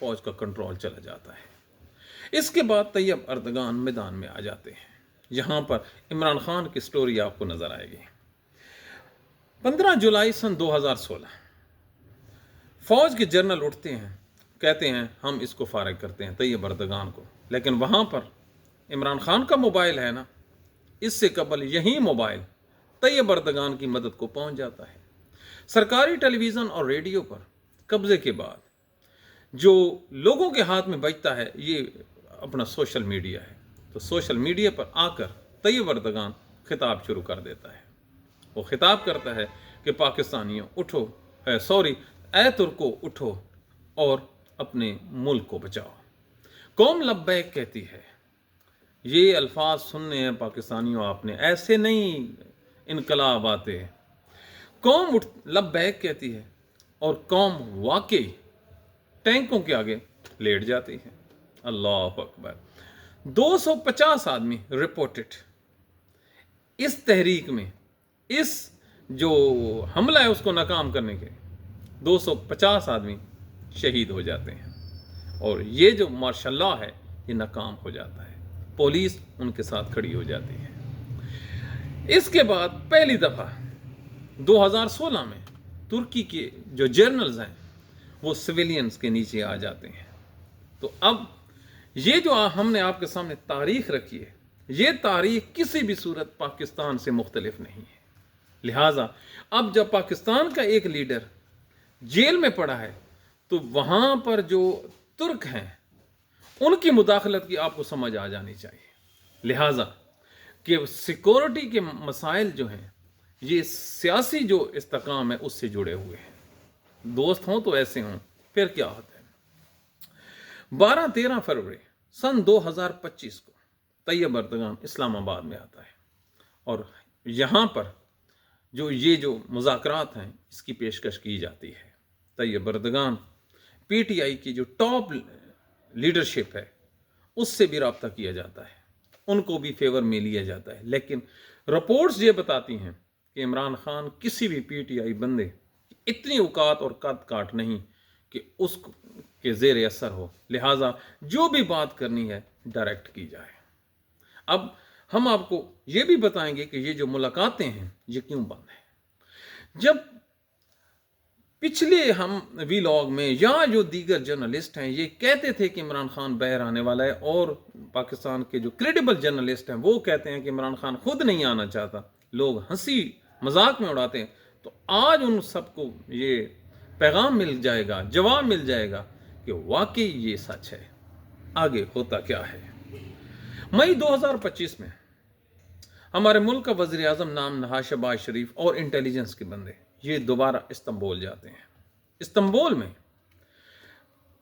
فوج کا کنٹرول چلا جاتا ہے۔ اس کے بعد طیب اردگان میدان میں آ جاتے ہیں۔ یہاں پر عمران خان کی سٹوری آپ کو نظر آئے گی۔ 15 جولائی سن 2016 فوج کے جنرل اٹھتے ہیں، کہتے ہیں ہم اس کو فارغ کرتے ہیں طیب اردگان کو، لیکن وہاں پر عمران خان کا موبائل ہے نا، اس سے قبل یہی موبائل طیب اردگان کی مدد کو پہنچ جاتا ہے۔ سرکاری ٹیلی ویژن اور ریڈیو پر قبضے کے بعد جو لوگوں کے ہاتھ میں بچتا ہے یہ اپنا سوشل میڈیا ہے، تو سوشل میڈیا پر آ کر طیب اردگان خطاب شروع کر دیتا ہے۔ وہ خطاب کرتا ہے کہ پاکستانیوں اٹھو، اے ترکو اٹھو اور اپنے ملک کو بچاؤ۔ قوم لبیک کہتی ہے۔ یہ الفاظ سننے ہیں پاکستانیوں آپ نے، ایسے نہیں انقلاب آتے۔ قوم لبیک کہتی ہے اور قوم واقعی ٹینکوں کے آگے لیٹ جاتی ہے۔ اللہ اکبر۔ 250 آدمی رپورٹڈ اس تحریک میں، اس جو حملہ ہے اس کو ناکام کرنے کے 250 آدمی شہید ہو جاتے ہیں، اور یہ جو مارشل لا ہے یہ ناکام ہو جاتا ہے۔ پولیس ان کے ساتھ کھڑی ہو جاتی ہے۔ اس کے بعد پہلی دفعہ 2016 میں ترکی کے جو جرنلز ہیں وہ سویلینز کے نیچے آ جاتے ہیں۔ تو اب یہ جو ہم نے آپ کے سامنے تاریخ رکھی ہے، یہ تاریخ کسی بھی صورت پاکستان سے مختلف نہیں ہے۔ لہٰذا اب جب پاکستان کا ایک لیڈر جیل میں پڑا ہے تو وہاں پر جو ترک ہیں ان کی مداخلت کی آپ کو سمجھ آ جانی چاہیے۔ لہٰذا کہ سیکورٹی کے مسائل جو ہیں یہ سیاسی جو استحکام ہے اس سے جڑے ہوئے ہیں۔ دوست ہوں تو ایسے ہوں، پھر کیا ہوتا ہے۔ 12-13 فروری سن 2025 کو طیب اردگان اسلام آباد میں آتا ہے، اور یہاں پر جو مذاکرات ہیں اس کی پیشکش کی جاتی ہے۔ Tayyip Erdogan P T I کی جو ٹاپ لیڈرشپ ہے اس سے بھی رابطہ کیا جاتا ہے، ان کو بھی فیور میں لیا جاتا ہے، لیکن رپورٹس یہ بتاتی ہیں کہ عمران خان کسی بھی پی ٹی آئی بندے اتنی اوقات اور قد کاٹ نہیں کہ اس کے زیر اثر ہو، لہٰذا جو بھی بات کرنی ہے ڈائریکٹ کی جائے۔ اب ہم آپ کو یہ بھی بتائیں گے کہ یہ جو ملاقاتیں ہیں یہ کیوں بند ہیں۔ جب پچھلے ہم ویلاگ میں یا جو دیگر جرنلسٹ ہیں یہ کہتے تھے کہ عمران خان باہر آنے والا ہے، اور پاکستان کے جو کریڈیبل جرنلسٹ ہیں وہ کہتے ہیں کہ عمران خان خود نہیں آنا چاہتا، لوگ ہنسی مذاق میں اڑاتے ہیں، تو آج ان سب کو یہ پیغام مل جائے گا، جواب مل جائے گا کہ واقعی یہ سچ ہے۔ آگے ہوتا کیا ہے۔ مئی 2025 میں ہمارے ملک کا وزیر اعظم نام نہاد شہباز شریف اور انٹیلیجنس کے بندے یہ دوبارہ استنبول جاتے ہیں۔ استنبول میں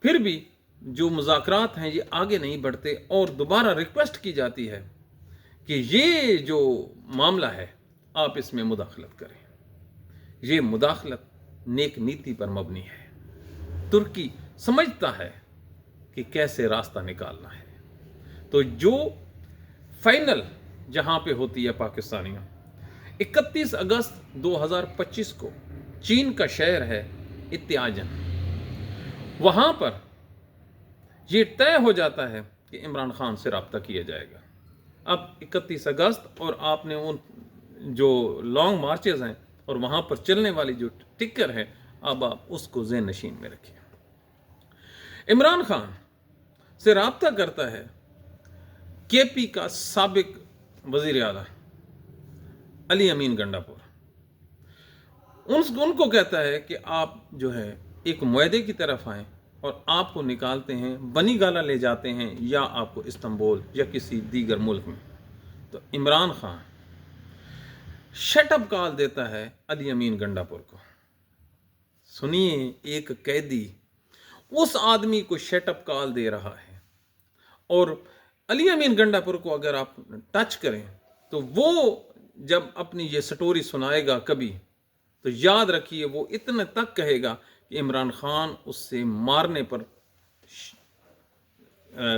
پھر بھی جو مذاکرات ہیں یہ آگے نہیں بڑھتے، اور دوبارہ ریکویسٹ کی جاتی ہے کہ یہ جو معاملہ ہے آپ اس میں مداخلت کریں۔ یہ مداخلت نیک نیتی پر مبنی ہے۔ ترکی سمجھتا ہے کہ کیسے راستہ نکالنا ہے، تو جو فائنل جہاں پہ ہوتی ہے پاکستانیوں 31 اگست 2025 کو چین کا شہر ہے اتیاجن، وہاں پر یہ طے ہو جاتا ہے کہ عمران خان سے رابطہ کیا جائے گا۔ اب 31 اگست اور آپ نے ان جو لانگ مارچز ہیں اور وہاں پر چلنے والی جو ٹکر ہے اب آپ اس کو ذہن نشین میں رکھیں۔ عمران خان سے رابطہ کرتا ہے کے پی کا سابق وزیر اعلیٰ علی امین گنڈاپور، ان کو کہتا ہے کہ آپ جو ہے ایک معاہدے کی طرف آئیں، اور آپ کو نکالتے ہیں بنی گالہ لے جاتے ہیں یا آپ کو استنبول یا کسی دیگر ملک میں۔ تو عمران خان شٹ اپ کال دیتا ہے علی امین گنڈاپور کو۔ سنیے، ایک قیدی اس آدمی کو شٹ اپ کال دے رہا ہے، اور علی امین گنڈاپور کو اگر آپ ٹچ کریں تو وہ جب اپنی یہ سٹوری سنائے گا کبھی تو یاد رکھیے وہ اتنے تک کہے گا کہ عمران خان اس سے مارنے پر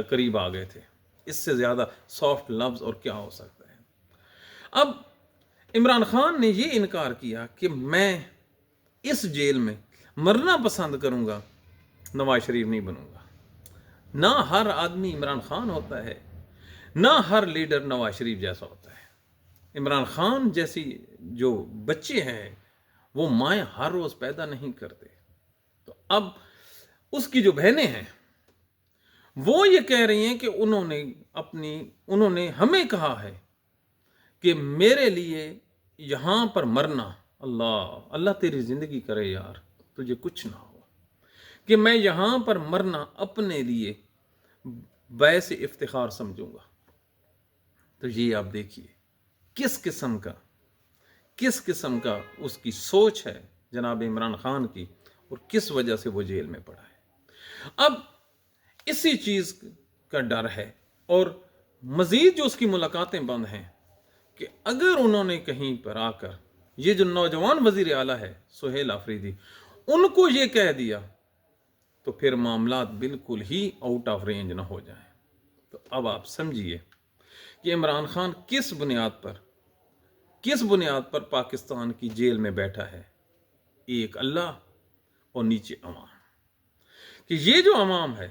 قریب آ گئے تھے۔ اس سے زیادہ سافٹ لفظ اور کیا ہو سکتا ہے۔ اب عمران خان نے یہ انکار کیا کہ میں اس جیل میں مرنا پسند کروں گا، نواز شریف نہیں بنوں گا۔ نہ ہر آدمی عمران خان ہوتا ہے، نہ ہر لیڈر نواز شریف جیسا ہوتا ہے۔ عمران خان جیسی جو بچے ہیں وہ مائیں ہر روز پیدا نہیں کرتے۔ تو اب اس کی جو بہنیں ہیں وہ یہ کہہ رہی ہیں کہ انہوں نے ہمیں کہا ہے کہ میرے لیے یہاں پر مرنا، اللہ تیری زندگی کرے یار، تجھے کچھ نہ ہو، کہ میں یہاں پر مرنا اپنے لیے باعث افتخار سمجھوں گا۔ تو یہ آپ دیکھیے کس قسم کا اس کی سوچ ہے جناب عمران خان کی، اور کس وجہ سے وہ جیل میں پڑا ہے۔ اب اسی چیز کا ڈر ہے، اور مزید جو اس کی ملاقاتیں بند ہیں کہ اگر انہوں نے کہیں پر آ کر یہ جو نوجوان وزیر اعلیٰ ہے سہیل آفریدی، ان کو یہ کہہ دیا تو پھر معاملات بالکل ہی آؤٹ آف رینج نہ ہو جائیں۔ تو اب آپ سمجھیے کہ عمران خان کس بنیاد پر پاکستان کی جیل میں بیٹھا ہے، ایک اللہ اور نیچے عوام، کہ یہ جو عوام ہے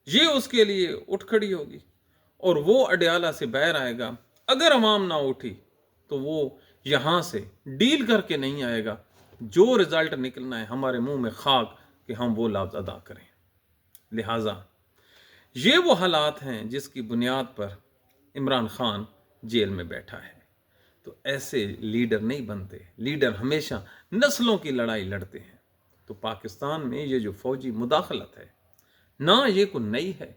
یہ اس کے لیے اٹھ کھڑی ہوگی اور وہ اڈیالہ سے باہر آئے گا۔ اگر عوام نہ اٹھی تو وہ یہاں سے ڈیل کر کے نہیں آئے گا، جو رزلٹ نکلنا ہے ہمارے منہ میں خاک کہ ہم وہ لفظ ادا کریں۔ لہٰذا یہ وہ حالات ہیں جس کی بنیاد پر عمران خان جیل میں بیٹھا ہے۔ تو ایسے لیڈر نہیں بنتے، لیڈر ہمیشہ نسلوں کی لڑائی لڑتے ہیں۔ تو پاکستان میں یہ جو فوجی مداخلت ہے، نہ یہ کوئی نئی ہے،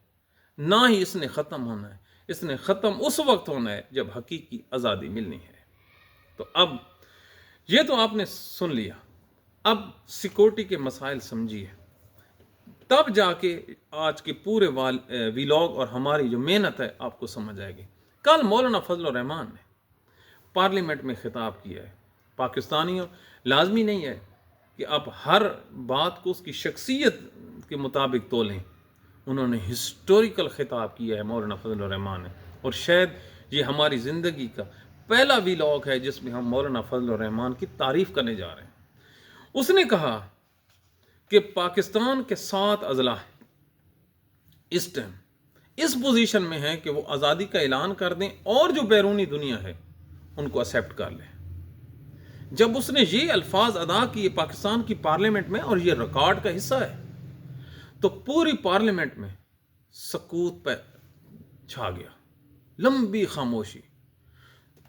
نہ ہی اس نے ختم ہونا ہے۔ اس نے ختم اس وقت ہونا ہے جب حقیقی آزادی ملنی ہے۔ تو اب یہ تو آپ نے سن لیا، اب سیکورٹی کے مسائل سمجھیے، تب جا کے آج کے پورے ویلاگ اور ہماری جو محنت ہے آپ کو سمجھ آئے گی۔ کل مولانا فضل الرحمان نے پارلیمنٹ میں خطاب کیا ہے۔ پاکستانیوں لازمی نہیں ہے کہ آپ ہر بات کو اس کی شخصیت کے مطابق تولیں۔ انہوں نے ہسٹوریکل خطاب کیا ہے مولانا فضل الرحمان نے، اور شاید یہ ہماری زندگی کا پہلا ویلاگ ہے جس میں ہم مولانا فضل الرحمان کی تعریف کرنے جا رہے ہیں۔ اس نے کہا کہ پاکستان کے 7 اضلاع اس ٹائم اس پوزیشن میں ہیں کہ وہ آزادی کا اعلان کر دیں اور جو بیرونی دنیا ہے ان کو ایکسیپٹ کر لیں۔ جب اس نے یہ الفاظ ادا کیے پاکستان کی پارلیمنٹ میں، اور یہ ریکارڈ کا حصہ ہے، تو پوری پارلیمنٹ میں سکوت پہ چھا گیا، لمبی خاموشی۔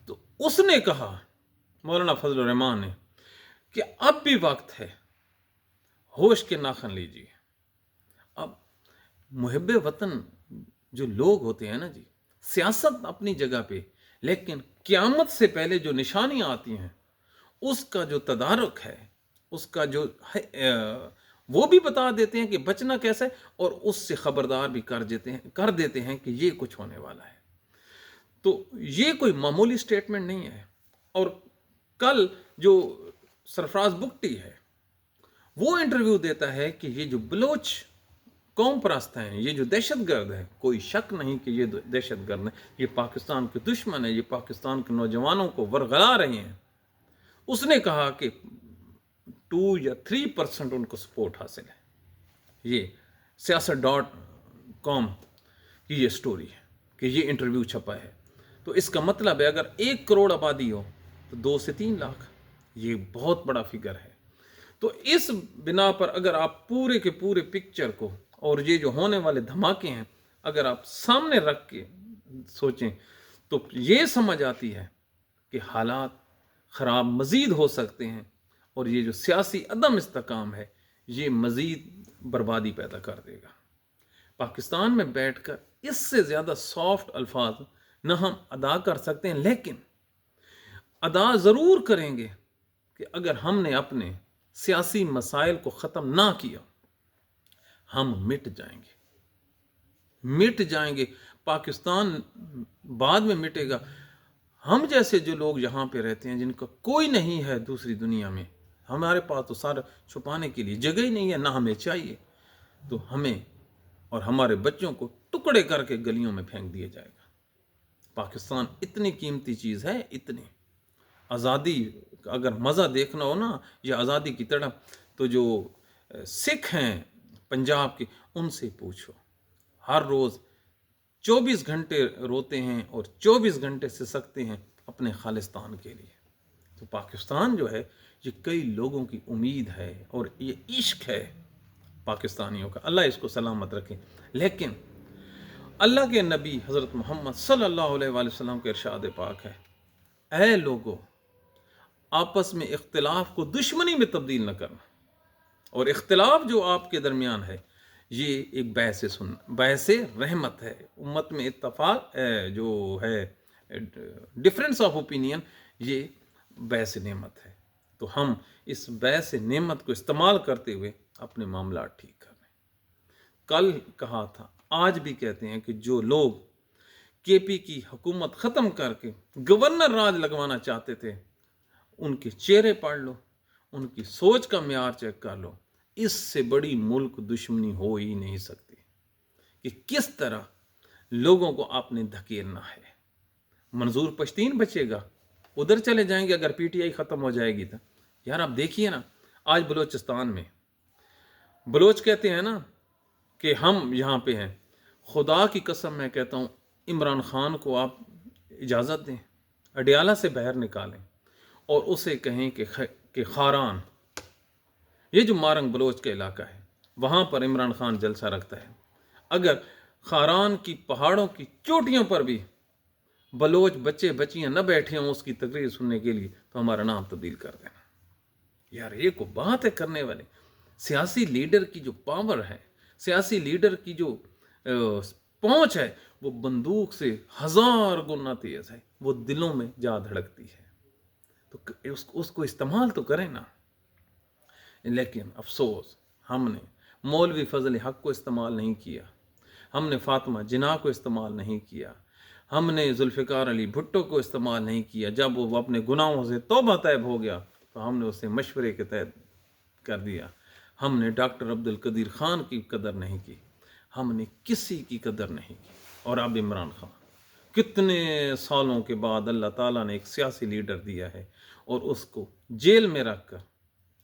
تو اس نے کہا مولانا فضل الرحمان نے کہ اب بھی وقت ہے، ہوش کے ناخن لیجیے۔ اب محب وطن جو لوگ ہوتے ہیں نا جی، سیاست اپنی جگہ پہ، لیکن قیامت سے پہلے جو نشانیاں آتی ہیں اس کا جو تدارک ہے، اس کا جو وہ بھی بتا دیتے ہیں کہ بچنا کیسے، اور اس سے خبردار بھی کر دیتے ہیں کہ یہ کچھ ہونے والا ہے۔ تو یہ کوئی معمولی سٹیٹمنٹ نہیں ہے۔ اور کل جو سرفراز بگٹی ہے وہ انٹرویو دیتا ہے کہ یہ جو بلوچ قوم پرست ہیں، یہ جو دہشت گرد ہیں، کوئی شک نہیں کہ یہ دہشت گرد ہیں، یہ پاکستان کے دشمن ہیں، یہ پاکستان کے نوجوانوں کو ورغلا رہے ہیں۔ اس نے کہا کہ 2 یا 3% ان کو سپورٹ حاصل ہے۔ یہ سیاست.com کی یہ سٹوری ہے کہ یہ انٹرویو چھپا ہے۔ تو اس کا مطلب ہے اگر 1 کروڑ آبادی ہو تو 2 سے 3 لاکھ، یہ بہت بڑا فگر ہے۔ تو اس بنا پر اگر آپ پورے کے پورے پکچر کو اور یہ جو ہونے والے دھماکے ہیں اگر آپ سامنے رکھ کے سوچیں تو یہ سمجھ آتی ہے کہ حالات خراب مزید ہو سکتے ہیں، اور یہ جو سیاسی عدم استحکام ہے یہ مزید بربادی پیدا کر دے گا۔ پاکستان میں بیٹھ کر اس سے زیادہ سافٹ الفاظ نہ ہم ادا کر سکتے ہیں، لیکن ادا ضرور کریں گے کہ اگر ہم نے اپنے سیاسی مسائل کو ختم نہ کیا ہم مٹ جائیں گے۔ پاکستان بعد میں مٹے گا۔ ہم جیسے جو لوگ یہاں پہ رہتے ہیں جن کا کوئی نہیں ہے دوسری دنیا میں، ہمارے پاس تو سارا چھپانے کے لیے جگہ ہی نہیں ہے، نہ ہمیں چاہیے، تو ہمیں اور ہمارے بچوں کو ٹکڑے کر کے گلیوں میں پھینک دیا جائے گا۔ پاکستان اتنی قیمتی چیز ہے، اتنی آزادی اگر مزہ دیکھنا ہو نا یہ آزادی کی طرح، تو جو سکھ ہیں پنجاب کے ان سے پوچھو، ہر روز 24 گھنٹے روتے ہیں اور 24 گھنٹے سسکتے ہیں اپنے خالصتان کے لیے۔ تو پاکستان جو ہے یہ کئی لوگوں کی امید ہے اور یہ عشق ہے پاکستانیوں کا، اللہ اس کو سلامت رکھے۔ لیکن اللہ کے نبی حضرت محمد صلی اللہ علیہ وآلہ وسلم کے ارشاد پاک ہے، اے لوگو آپس میں اختلاف کو دشمنی میں تبدیل نہ کرنا، اور اختلاف جو آپ کے درمیان ہے یہ ایک باعث رحمت ہے۔ امت میں اتفاق جو ہے ڈفرینس آف اوپینین یہ باعث نعمت ہے۔ تو ہم اس باعث نعمت کو استعمال کرتے ہوئے اپنے معاملات ٹھیک کر رہے ہیں۔ کل کہا تھا، آج بھی کہتے ہیں کہ جو لوگ کے پی کی حکومت ختم کر کے گورنر راج لگوانا چاہتے تھے، ان کے چہرے پڑھ لو، ان کی سوچ کا معیار چیک کر لو، اس سے بڑی ملک دشمنی ہو ہی نہیں سکتی کہ کس طرح لوگوں کو آپ نے دھکیلنا ہے۔ منظور پشتین بچے گا، ادھر چلے جائیں گے اگر پی ٹی آئی ختم ہو جائے گی تو۔ یار آپ دیکھیے نا، آج بلوچستان میں بلوچ کہتے ہیں نا کہ ہم یہاں پہ ہیں، خدا کی قسم میں کہتا ہوں عمران خان کو آپ اجازت دیں، اڈیالہ سے باہر نکالیں اور اسے کہیں کہ خاران، یہ جو مارنگ بلوچ کا علاقہ ہے وہاں پر عمران خان جلسہ رکھتا ہے، اگر خاران کی پہاڑوں کی چوٹیوں پر بھی بلوچ بچے بچیاں نہ بیٹھے ہوں اس کی تقریر سننے کے لیے تو ہمارا نام تبدیل کر دینا۔ یار یہ کو بات ہے کرنے والے، سیاسی لیڈر کی جو پاور ہے، سیاسی لیڈر کی جو پہنچ ہے، وہ بندوق سے 1000 گنا تیز ہے، وہ دلوں میں جا دھڑکتی ہے، تو اس کو استعمال تو کریں نا۔ لیکن افسوس ہم نے مولوی فضل حق کو استعمال نہیں کیا، ہم نے فاطمہ جناح کو استعمال نہیں کیا، ہم نے ذوالفقار علی بھٹو کو استعمال نہیں کیا۔ جب وہ اپنے گناہوں سے توبہ طیب ہو گیا تو ہم نے اسے مشورے کے تحت کر دیا۔ ہم نے ڈاکٹر عبدالقدیر خان کی قدر نہیں کی، ہم نے کسی کی قدر نہیں کی۔ اور اب عمران خان کتنے سالوں کے بعد اللہ تعالیٰ نے ایک سیاسی لیڈر دیا ہے اور اس کو جیل میں رکھ کر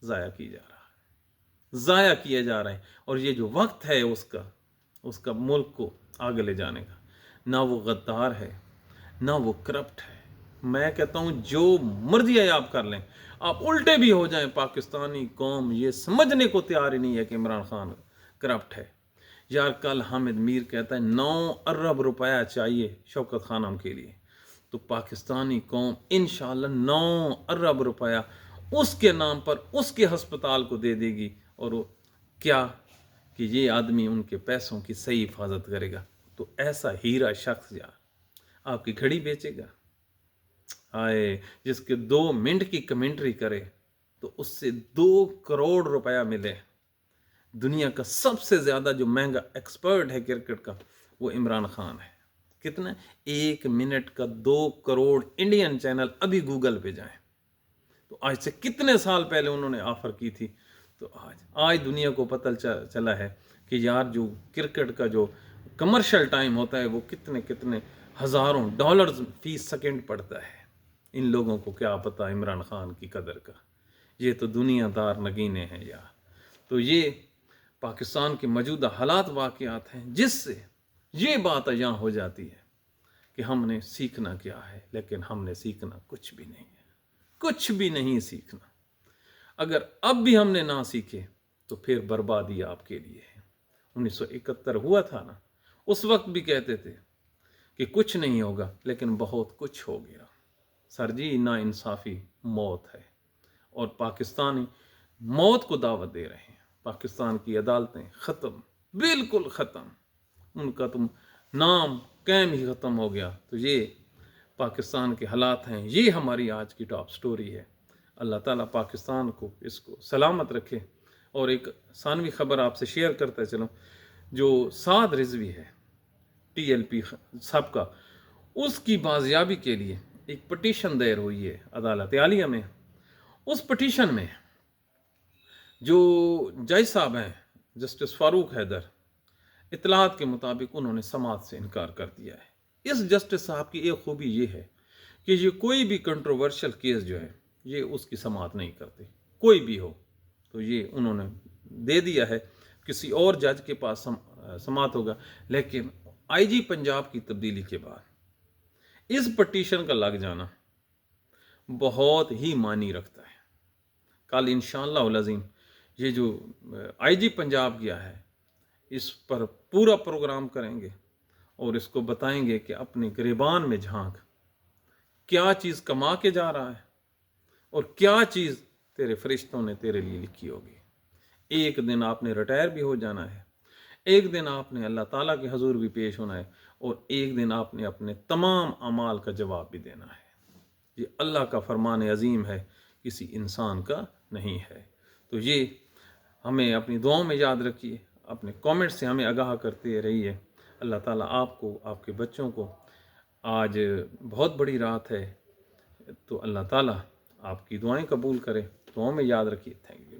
ضائع کیا جا رہا ہے، ضائع کیا جا رہا ہے۔ اور یہ جو وقت ہے اس کا ملک کو آگے لے جانے کا، نہ وہ غدار ہے نہ وہ کرپٹ ہے۔ میں کہتا ہوں جو مرضی ہے آپ کر لیں، آپ الٹے بھی ہو جائیں، پاکستانی قوم یہ سمجھنے کو تیار ہی نہیں ہے کہ عمران خان کرپٹ ہے۔ یار کل حامد میر کہتا ہے 9 ارب روپیہ چاہیے شوکت خانم کے لیے، تو پاکستانی قوم انشاءاللہ 9 ارب روپیہ اس کے نام پر اس کے ہسپتال کو دے دے گی، اور وہ کیا کہ یہ آدمی ان کے پیسوں کی صحیح حفاظت کرے گا۔ تو ایسا ہیرا شخص یار آپ کی گھڑی بیچے گا، آئے جس کے 2 منٹ کی کمنٹری کرے تو اس سے 2 کروڑ روپیہ ملے۔ دنیا کا سب سے زیادہ جو مہنگا ایکسپرٹ ہے کرکٹ کا وہ عمران خان ہے۔ کتنا؟ 1 منٹ کا 2 کروڑ انڈین چینل ابھی گوگل پہ جائیں تو آج سے کتنے سال پہلے انہوں نے آفر کی تھی۔ تو آج دنیا کو پتہ چلا ہے کہ یار جو کرکٹ کا جو کمرشل ٹائم ہوتا ہے وہ کتنے ہزاروں ڈالرز فی سیکنڈ پڑتا ہے۔ ان لوگوں کو کیا پتہ عمران خان کی قدر کا، یہ تو دنیا دار نگینے ہیں یار۔ تو یہ پاکستان کے موجودہ حالات واقعات ہیں جس سے یہ بات یہاں ہو جاتی ہے کہ ہم نے سیکھنا کیا ہے، لیکن ہم نے سیکھنا کچھ بھی نہیں ہے، کچھ بھی نہیں سیکھنا۔ اگر اب بھی ہم نے نہ سیکھے تو پھر بربادی آپ کے لیے ہے۔ 1971 ہوا تھا نا، اس وقت بھی کہتے تھے کہ کچھ نہیں ہوگا، لیکن بہت کچھ ہو گیا۔ سر جی نا انصافی موت ہے، اور پاکستانی موت کو دعوت دے رہے ہیں۔ پاکستان کی عدالتیں ختم، بالکل ختم، ان کا تم نام قیم ہی ختم ہو گیا۔ تو یہ پاکستان کے حالات ہیں، یہ ہماری آج کی ٹاپ سٹوری ہے۔ اللہ تعالیٰ پاکستان کو اس کو سلامت رکھے۔ اور ایک ثانوی خبر آپ سے شیئر کرتا چلوں، جو سعد رضوی ہے ٹی ایل پی سب کا، اس کی بازیابی کے لیے ایک پٹیشن دائر ہوئی ہے عدالت عالیہ میں۔ اس پٹیشن میں جو جج صاحب ہیں جسٹس فاروق حیدر، اطلاعات کے مطابق انہوں نے سماعت سے انکار کر دیا ہے۔ اس جسٹس صاحب کی ایک خوبی یہ ہے کہ یہ کوئی بھی کنٹروورشل کیس جو ہے یہ اس کی سماعت نہیں کرتے، کوئی بھی ہو تو یہ انہوں نے دے دیا ہے کسی اور جج کے پاس سماعت ہوگا، لیکن آئی جی پنجاب کی تبدیلی کے بعد اس پٹیشن کا لگ جانا بہت ہی معنی رکھتا ہے۔ کل انشاءاللہ العظیم یہ جو آئی جی پنجاب کیا ہے اس پر پورا پروگرام کریں گے اور اس کو بتائیں گے کہ اپنے گریبان میں جھانک، کیا چیز کما کے جا رہا ہے اور کیا چیز تیرے فرشتوں نے تیرے لیے لکھی ہوگی۔ ایک دن آپ نے ریٹائر بھی ہو جانا ہے، ایک دن آپ نے اللہ تعالیٰ کے حضور بھی پیش ہونا ہے، اور ایک دن آپ نے اپنے تمام اعمال کا جواب بھی دینا ہے۔ یہ اللہ کا فرمان عظیم ہے، کسی انسان کا نہیں ہے۔ تو یہ ہمیں اپنی دعاؤں میں یاد رکھیے، اپنے کامنٹ سے ہمیں آگاہ کرتے رہیے۔ اللہ تعالیٰ آپ کو، آپ کے بچوں کو، آج بہت بڑی رات ہے، تو اللہ تعالیٰ آپ کی دعائیں قبول کرے۔ دعاؤں میں یاد رکھیے۔ Thank you.